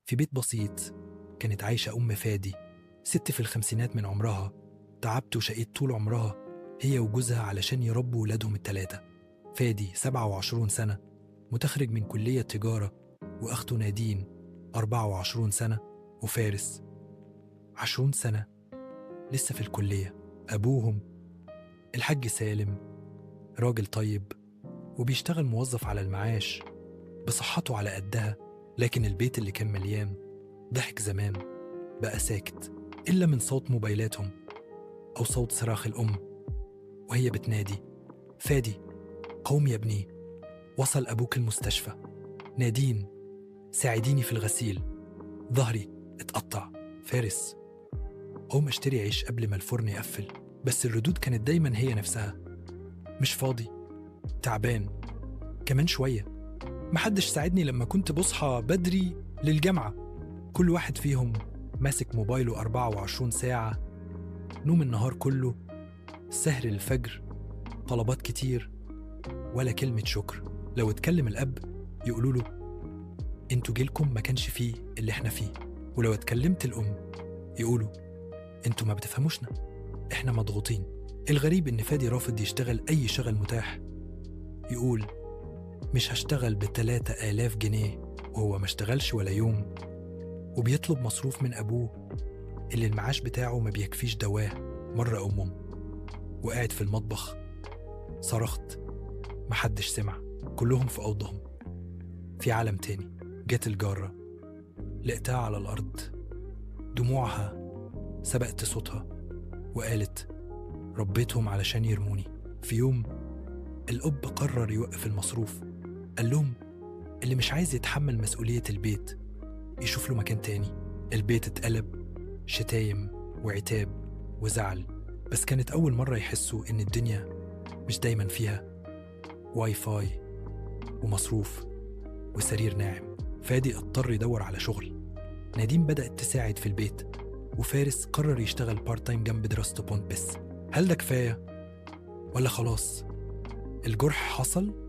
في بيت بسيط كانت عايشة أم فادي، ست في الخمسينات من عمرها، تعبت وشقيت طول عمرها هي وجوزها علشان يربوا ولادهم التلاتة. فادي 27 سنة، متخرج من كلية تجارة، وأخته نادين 24 سنة، وفارس 20 سنة لسه في الكلية. أبوهم الحاج سالم راجل طيب وبيشتغل موظف على المعاش، بصحته على قدها، لكن البيت اللي كان مليان ضحك زمان بقى ساكت، إلا من صوت موبايلاتهم أو صوت صراخ الأم وهي بتنادي: فادي قوم يا ابني، وصل أبوك المستشفى. نادين ساعديني في الغسيل، ظهري اتقطع. فارس قوم اشتري عيش قبل ما الفرن يقفل. بس الردود كانت دايما هي نفسها: مش فاضي، تعبان، كمان شوية، محدش ساعدني لما كنت بصحى بدري للجامعة. كل واحد فيهم ماسك موبايله 24 ساعة، نوم النهار كله، سهر الفجر، طلبات كتير، ولا كلمة شكر. لو اتكلم الأب يقولوا له: انتوا جيلكم ما كانش فيه اللي احنا فيه. ولو اتكلمت الأم يقولوا: انتوا ما بتفهموشنا، احنا مضغوطين. الغريب ان فادي رافض يشتغل أي شغل متاح، يقول: مش هشتغل ب3000 جنيه، وهو ما اشتغلش ولا يوم، وبيطلب مصروف من أبوه اللي المعاش بتاعه ما بيكفيش دواه مرة أو مم. وقاعد في المطبخ صرخت، محدش سمع، كلهم في أوضهم في عالم تاني. جت الجارة، لقيتها على الأرض، دموعها سبقت صوتها، وقالت: ربيتهم علشان يرموني. في يوم الأب قرر يوقف المصروف، قال لهم: اللي مش عايز يتحمل مسؤولية البيت يشوف له مكان تاني. البيت اتقلب شتايم وعتاب وزعل. بس كانت أول مرة يحسوا إن الدنيا مش دايما فيها واي فاي ومصروف وسرير ناعم. فادي اضطر يدور على شغل، نادين بدأت تساعد في البيت، وفارس قرر يشتغل بارت تايم جنب دراسته بونت. بس هل ده كفاية؟ ولا خلاص الجرح حصل